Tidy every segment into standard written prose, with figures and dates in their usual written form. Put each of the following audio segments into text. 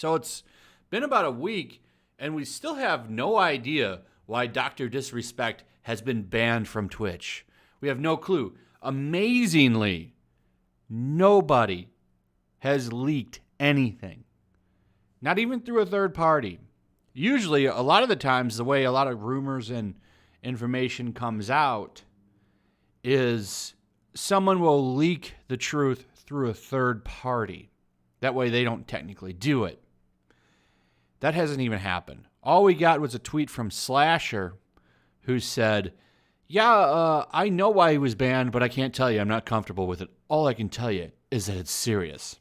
So it's been about a week, and we still have no idea why Dr. Disrespect has been banned from Twitch. We have no clue. Amazingly, nobody has leaked anything. Not even through a third party. Usually, a lot of the times, the way a lot of rumors and information comes out is someone will leak the truth through a third party. That way they don't technically do it. That hasn't even happened. All we got was a tweet from Slasher who said, I know why he was banned, but I can't tell you. I'm not comfortable with it. All I can tell you is that it's serious.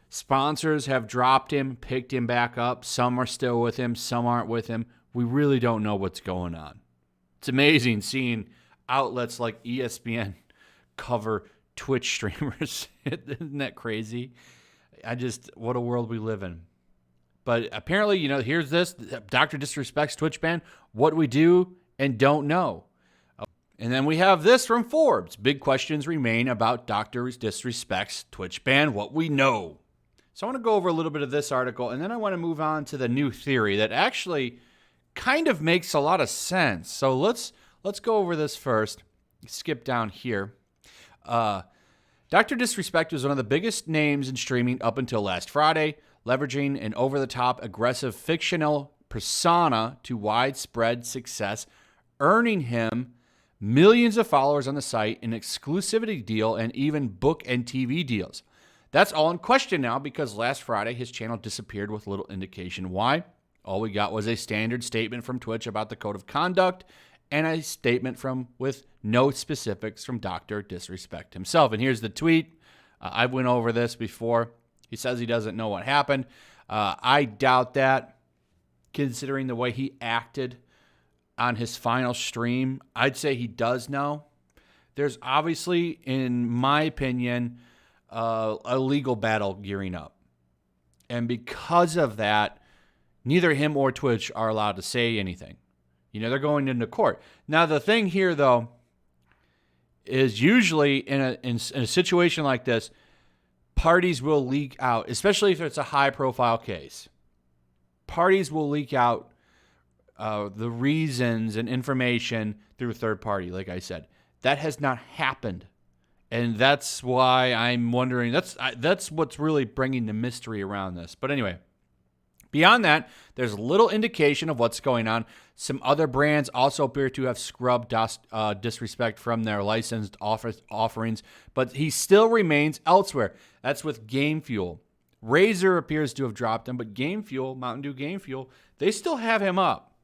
Sponsors have dropped him, picked him back up. Some are still with him, some aren't with him. We really don't know what's going on. It's amazing seeing outlets like ESPN cover Twitch streamers. Isn't that crazy? What a world we live in. But apparently, here's this. Dr. Disrespect's Twitch ban. What we do and don't know. And then we have this from Forbes. Big questions remain about Dr. Disrespect's Twitch ban. What we know. So I want to go over a little bit of this article, and then I want to move on to the new theory that actually kind of makes a lot of sense. So let's go over this first. Skip down here. Dr. Disrespect was one of the biggest names in streaming up until last Friday, leveraging an over-the-top, aggressive, fictional persona to widespread success, earning him millions of followers on the site, an exclusivity deal, and even book and TV deals. That's all in question now because last Friday his channel disappeared with little indication why. All we got was a standard statement from Twitch about the code of conduct and a statement with no specifics from Dr. Disrespect himself. And here's the tweet. I went over this before. He says he doesn't know what happened. I doubt that, considering the way he acted on his final stream. I'd say he does know. There's obviously, in my opinion, a legal battle gearing up. And because of that, neither him or Twitch are allowed to say anything. They're going into court. Now, the thing here, though, is usually in a situation like this, parties will leak out, especially if it's a high-profile case. Parties will leak out the reasons and information through a third party, like I said. That has not happened. And that's why I'm wondering, that's what's really bringing the mystery around this. But anyway, beyond that, there's little indication of what's going on. Some other brands also appear to have scrubbed Disrespect from their licensed offerings, but he still remains elsewhere. That's with Game Fuel. Razer appears to have dropped him, but Game Fuel, Mountain Dew Game Fuel, they still have him up.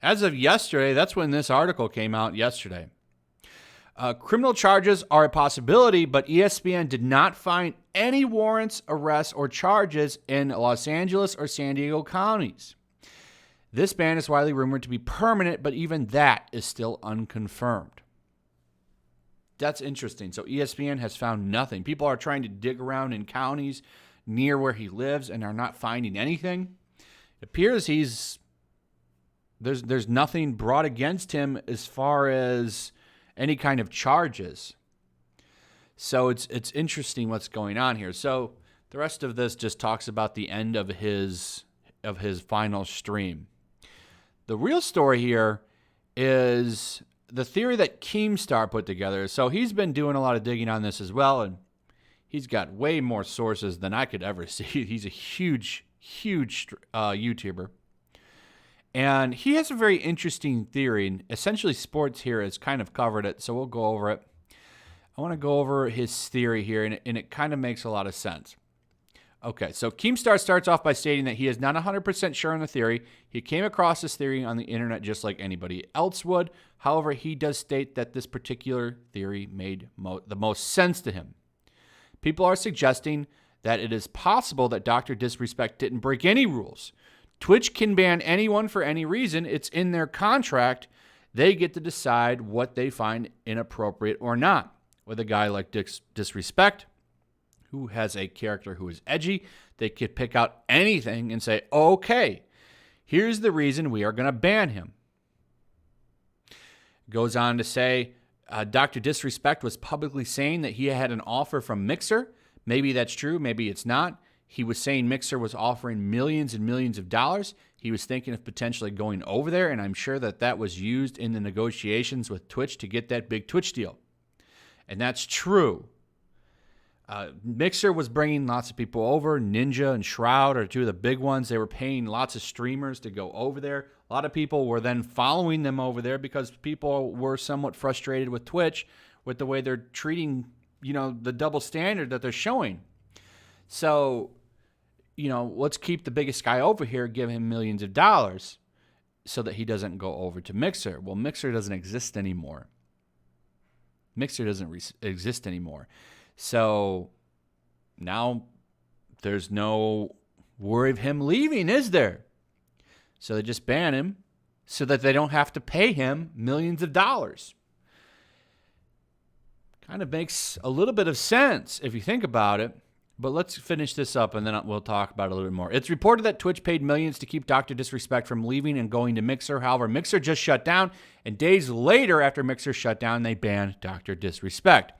As of yesterday, that's when this article came out yesterday. Criminal charges are a possibility, but ESPN did not find any warrants, arrests, or charges in Los Angeles or San Diego counties. This ban is widely rumored to be permanent, but even that is still unconfirmed. That's interesting. So ESPN has found nothing. People are trying to dig around in counties near where he lives and are not finding anything. It appears there's nothing brought against him as far as any kind of charges. So it's interesting what's going on here. So the rest of this just talks about the end of his final stream. The real story here is the theory that Keemstar put together. So he's been doing a lot of digging on this as well, and he's got way more sources than I could ever see. He's a huge YouTuber. And he has a very interesting theory, and essentially sports here has kind of covered it, so we'll go over it. I want to go over his theory here, and it kind of makes a lot of sense. Okay, so Keemstar starts off by stating that he is not 100% sure on the theory. He came across this theory on the internet just like anybody else would. However, he does state that this particular theory made the most sense to him. People are suggesting that it is possible that Dr. Disrespect didn't break any rules. Twitch can ban anyone for any reason. It's in their contract. They get to decide what they find inappropriate or not. With a guy like Disrespect, who has a character who is edgy, they could pick out anything and say, okay, here's the reason we are going to ban him. Goes on to say, Dr. Disrespect was publicly saying that he had an offer from Mixer. Maybe that's true, maybe it's not. He was saying Mixer was offering millions and millions of dollars. He was thinking of potentially going over there, and I'm sure that was used in the negotiations with Twitch to get that big Twitch deal. And that's true. Mixer was bringing lots of people over. Ninja and Shroud are two of the big ones. They were paying lots of streamers to go over there. A lot of people were then following them over there because people were somewhat frustrated with Twitch with the way they're treating, the double standard that they're showing. So, let's keep the biggest guy over here, give him millions of dollars so that he doesn't go over to Mixer. Well, Mixer doesn't exist anymore. Exist anymore. So now there's no worry of him leaving, is there? So they just ban him so that they don't have to pay him millions of dollars. Kind of makes a little bit of sense if you think about it. But let's finish this up, and then we'll talk about it a little bit more. It's reported that Twitch paid millions to keep Dr. Disrespect from leaving and going to Mixer. However, Mixer just shut down, and days later after Mixer shut down, they banned Dr. Disrespect.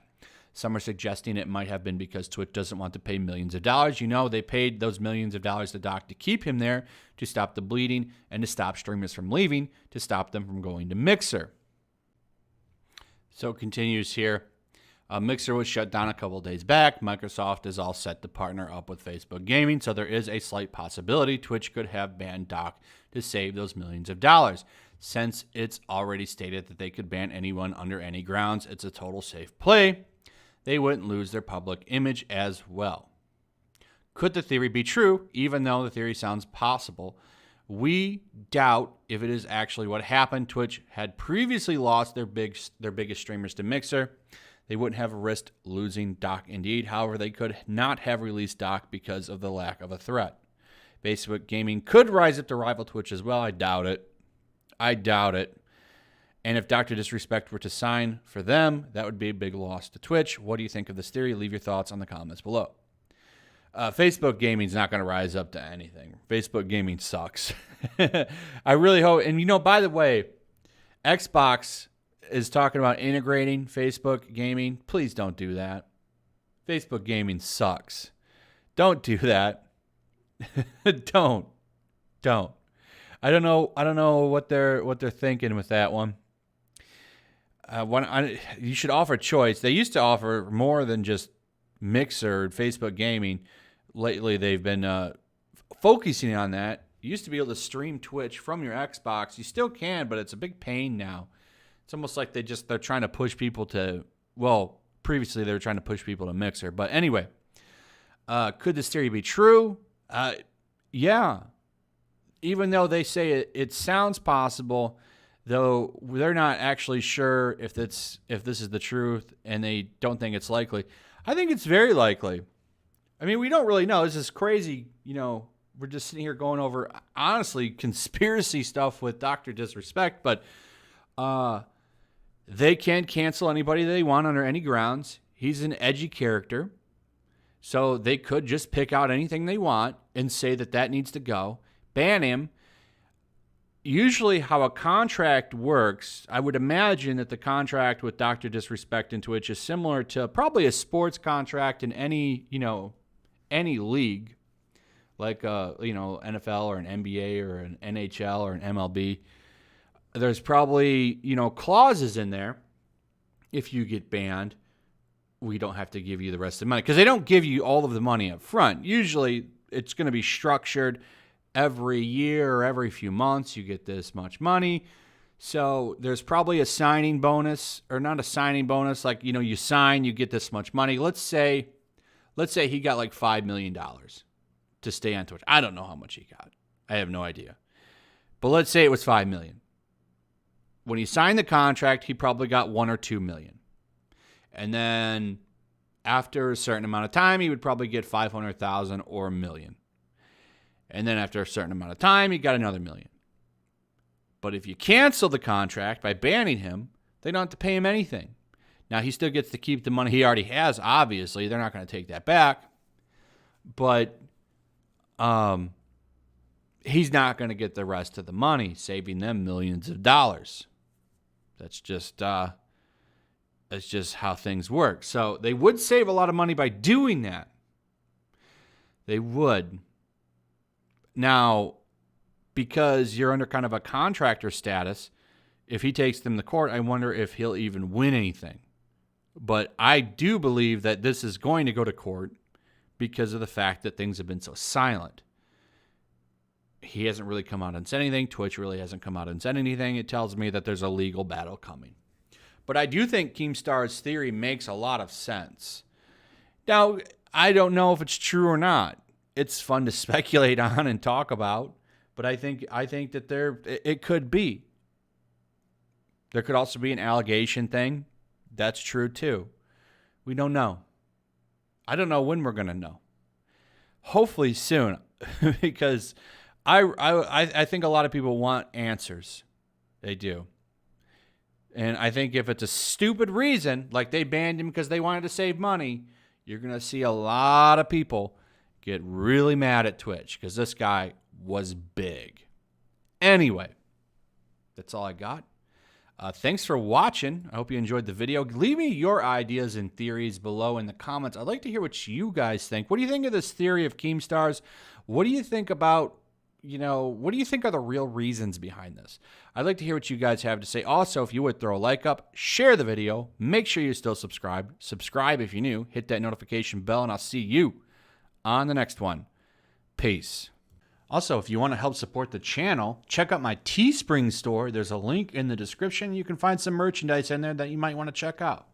Some are suggesting it might have been because Twitch doesn't want to pay millions of dollars. They paid those millions of dollars to Doc to keep him there, to stop the bleeding, and to stop streamers from leaving, to stop them from going to Mixer. So it continues here. Mixer was shut down a couple of days back. Microsoft is all set to partner up with Facebook Gaming, so there is a slight possibility Twitch could have banned Doc to save those millions of dollars. Since it's already stated that they could ban anyone under any grounds, it's a total safe play. They wouldn't lose their public image as well. Could the theory be true? Even though the theory sounds possible, we doubt if it is actually what happened. Twitch had previously lost their biggest streamers to Mixer. They wouldn't have risked losing Doc indeed. However, they could not have released Doc because of the lack of a threat. Facebook Gaming could rise up to rival Twitch as well. I doubt it. And if Dr. Disrespect were to sign for them, that would be a big loss to Twitch. What do you think of this theory? Leave your thoughts on the comments below. Facebook Gaming's not going to rise up to anything. Facebook Gaming sucks. I really hope. And, by the way, Xbox is talking about integrating Facebook Gaming. Please don't do that. Facebook Gaming sucks. Don't do that. Don't. I don't know what they're thinking with that one. You should offer choice. They used to offer more than just Mixer and Facebook Gaming. Lately, they've been focusing on that. You used to be able to stream Twitch from your Xbox. You still can, but it's a big pain now. It's almost like they're trying to push people to, previously they were trying to push people to Mixer. But anyway, could this theory be true? Yeah. Even though they say it sounds possible, though they're not actually sure if this is the truth, and they don't think it's likely. I think it's very likely. I mean, we don't really know. This is crazy. We're just sitting here going over, honestly, conspiracy stuff with Dr. Disrespect, but they can cancel anybody they want under any grounds. He's an edgy character, so they could just pick out anything they want and say that needs to go, ban him. Usually how a contract works, I would imagine that the contract with Dr. Disrespect and Twitch is similar to probably a sports contract in any league, like NFL or an NBA or an NHL or an MLB. There's probably, clauses in there. If you get banned, we don't have to give you the rest of the money, because they don't give you all of the money up front. Usually it's going to be structured every year or every few months. You get this much money. So there's probably a signing bonus, or not a signing bonus. Like, you sign, you get this much money. Let's say he got like $5 million to stay on Twitch. I don't know how much he got. I have no idea. But let's say it was $5 million. When he signed the contract, he probably got $1 or $2 million. And then after a certain amount of time, he would probably get $500,000 or $1 million. And then after a certain amount of time, he got another $1 million. But if you cancel the contract by banning him, they don't have to pay him anything. Now, he still gets to keep the money he already has, obviously. They're not going to take that back. But he's not going to get the rest of the money, saving them millions of dollars. That's just how things work. So they would save a lot of money by doing that. They would. Now, because you're under kind of a contractor status, if he takes them to court, I wonder if he'll even win anything. But I do believe that this is going to go to court because of the fact that things have been so silent. He hasn't really come out and said anything. Twitch really hasn't come out and said anything. It tells me that there's a legal battle coming. But I do think Keemstar's theory makes a lot of sense. Now, I don't know if it's true or not. It's fun to speculate on and talk about, but I think that it could be. There could also be an allegation thing. That's true too. We don't know. I don't know when we're going to know. Hopefully soon, because I think a lot of people want answers. They do. And I think if it's a stupid reason, like they banned him because they wanted to save money, you're going to see a lot of people get really mad at Twitch because this guy was big. Anyway, that's all I got. Thanks for watching. I hope you enjoyed the video. Leave me your ideas and theories below in the comments. I'd like to hear what you guys think. What do you think of this theory of Keemstar's? What do you think about, what do you think are the real reasons behind this? I'd like to hear what you guys have to say. Also, if you would throw a like up, share the video, make sure you're still subscribed. Subscribe if you're new. Hit that notification bell, and I'll see you on the next one. Peace. Also, if you want to help support the channel, check out my Teespring store. There's a link in the description. You can find some merchandise in there that you might want to check out.